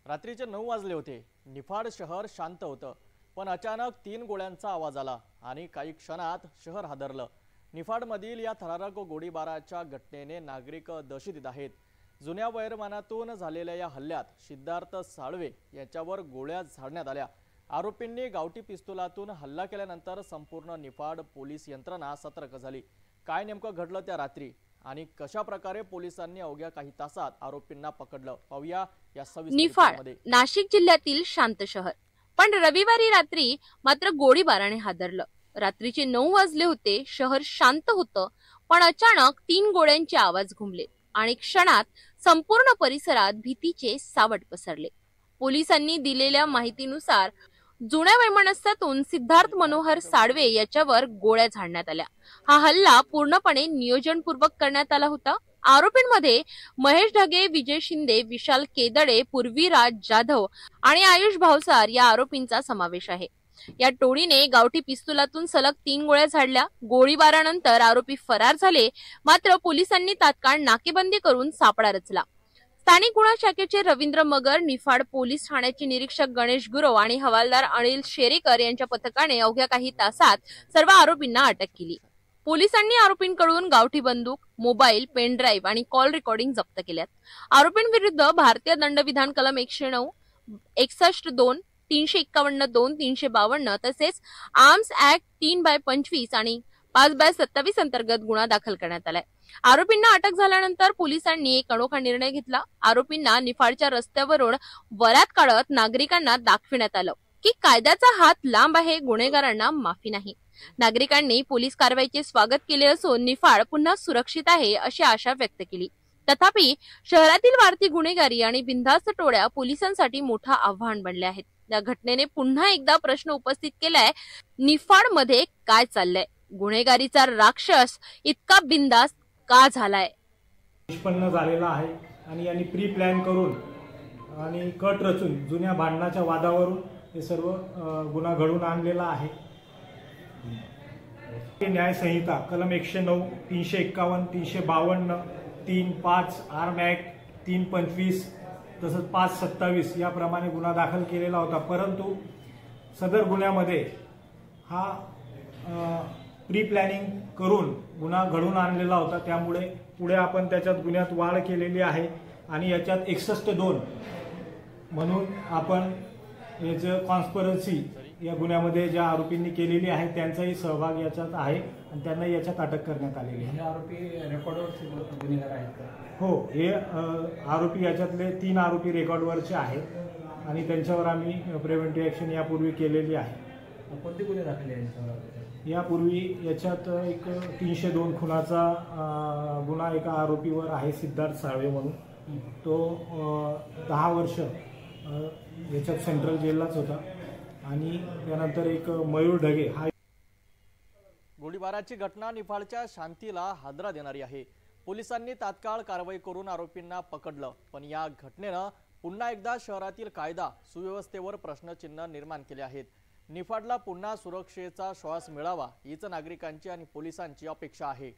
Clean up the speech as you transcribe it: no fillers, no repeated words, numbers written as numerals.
रात्रीचे 9 वाजले होते। निफाड शहर शांत होतं, पण अचानक 3 गोळ्यांचा आवाज आला आणि काही क्षणात शहर हादरलं। निफाडमधील या थरारक गोळीबाराच्या घटनेने नागरिक दहशतीत आहेत। जुन्या वैरमानातून झालेल्या या हल्ल्यात सिद्धार्थ साळवे याच्यावर गोळ्या झाडण्यात आल्या। आरोपींनी गावठी पिस्तुलातून हल्ला केल्यानंतर संपूर्ण निफाड पोलीस यंत्रणा सतर्क झाली। काय नेमकं घडलं त्या रात्री आणि कशा प्रकारे पोलिसांनी अवघ्या काही तासात आरोपींना पकडलं, पाहूया या सविस्तर निफाड नाशिक जिल्ह्यातील शांत शहर, पण रविवारी रात्री मात्र गोळीबाराने हादरलं। रात्रीचे 9 वाजले होते, शहर शांत होतं, पण अचानक 3 गोळ्यांचे आवाज घुमले आणि क्षणात संपूर्ण परिसरात भीतीचे सावट पसरले। पोलिसांनी दिलेल्या माहितीनुसार जुन्या वैमनस्यातून सिद्धार्थ मनोहर साळवे याच्यावर गोळ्या झाडण्यात आल्या। हा हल्ला पूर्णपणे नियोजनपूर्वक करण्यात आला होता। आरोपींमध्ये महेश ढगे, विजय शिंदे, विशाल केदडे, पृथ्वीराज जाधव आणि आयुष भावसार या आरोपींचा समावेश आहे। या टोळीने गावठी पिस्तुलातून सलग 3 गोळ्या झाडल्या। गोळीबारानंतर आरोपी फरार झाले, मात्र पोलिसांनी तात्काळ नाकेबंदी करून सापळा रचला। स्थानिक गुन्हा शाखेचे रवींद्र मगर, निफाड पोलीस ठाण्याचे निरीक्षक गणेश गुरव आणि हवालदार अनिल शेरेकर यांच्या पथकाने अवघ्या काही तासात सर्व आरोपींना अटक केली। पोलिसांनी आरोपींकडून गावठी बंदूक, मोबाईल, पेन ड्राईव्ह आणि कॉल रेकॉर्डिंग जप्त केल्यात। आरोपींविरुद्ध भारतीय दंडविधान कलम 109, 61(2), 351(2), 352 तसेच आर्म्स ऍक्ट 3/25 आणि 5/27 अंतर्गत गुन्हा दाखल करण्यात आलाय। आरोपींना अटक झाल्यानंतर पोलिसांनी एक अनोखा निर्णय घेतला। आरोपींना निफाडच्या रस्त्यावरून वरात काढत नागरिकांना दाखविण्यात आलं की कायद्याचा हात लांब आहे, गुन्हेगारांना माफी नाही। नागरिकांनी पोलीस कारवाईचे स्वागत केले असून निफाड पुन्हा सुरक्षित आहे अशी आशा व्यक्त केली। तथापि शहरातील वाढती गुन्हेगारी आणि बिनधास्त टोळ्या पोलिसांसाठी मोठं आव्हान बनले आहेत। या घटनेने पुन्हा एकदा प्रश्न उपस्थित केलाय, निफाडमध्ये काय चाललंय? गुन्हेगारीचा राक्षस इतका बिनधास्त का झालाय? निष्पन्न झालेला आहे आणि यांनी प्री प्लॅन करून आणि कट रचून जुन्या भांडणाच्या वादावरून हे सर्व गुन्हा घडून आणलेला आहे। न्याय संहिता कलम 109, 351, 352, 3(5) आर्म ऍक्ट 3(25) तसंच 5(27) याप्रमाणे गुन्हा दाखल केलेला होता। परंतु सदर गुन्ह्यामध्ये हा प्री प्लॅनिंग करून गुन्हा घडून आणलेला होता। त्यामुळे पुढे आपण त्याच्यात गुन्ह्यात वाढ केलेली आहे आणि याच्यात 61(2) म्हणून आपण याचं कॉन्स्पिरसी या गुन्ह्यामध्ये ज्या आरोपींनी केलेली आहे त्यांचाही सहभाग याच्यात आहे आणि त्यांना याच्यात अटक करण्यात आलेली आहे। आरोपी रेकॉर्डवरचे गुन्हेगार आहेत का? हो, हे आरोपी याच्यातले 3 आरोपी रेकॉर्डवरचे आहेत आणि त्यांच्यावर आम्ही प्रिव्हेंटिव्ह ऍक्शन यापूर्वी केलेली आहे। कोणते गुन्हे दाखल आहेत? यापूर्वी याच्यात एक 302 खुनाचा गुन्हा एका आरोपीवर आहे, सिद्धार्थ साळवे म्हणून। तो 10 वर्ष याच्यात सेंट्रल जेललाच होता आणि त्यानंतर एक मयूर ढगे हा। गोळीबाराची घटना निफाडच्या शांतीला हादरा देणारी आहे। पोलिसांनी तात्काळ कारवाई करून आरोपींना पकडलं, पण या घटनेनं पुन्हा एकदा शहरातील कायदा सुव्यवस्थेवर प्रश्नचिन्ह निर्माण केले आहेत। निफाडला पुन्हा सुरक्षेचा श्वास मिळावा हीच नागरिकांची आणि पोलिसांची अपेक्षा आहे।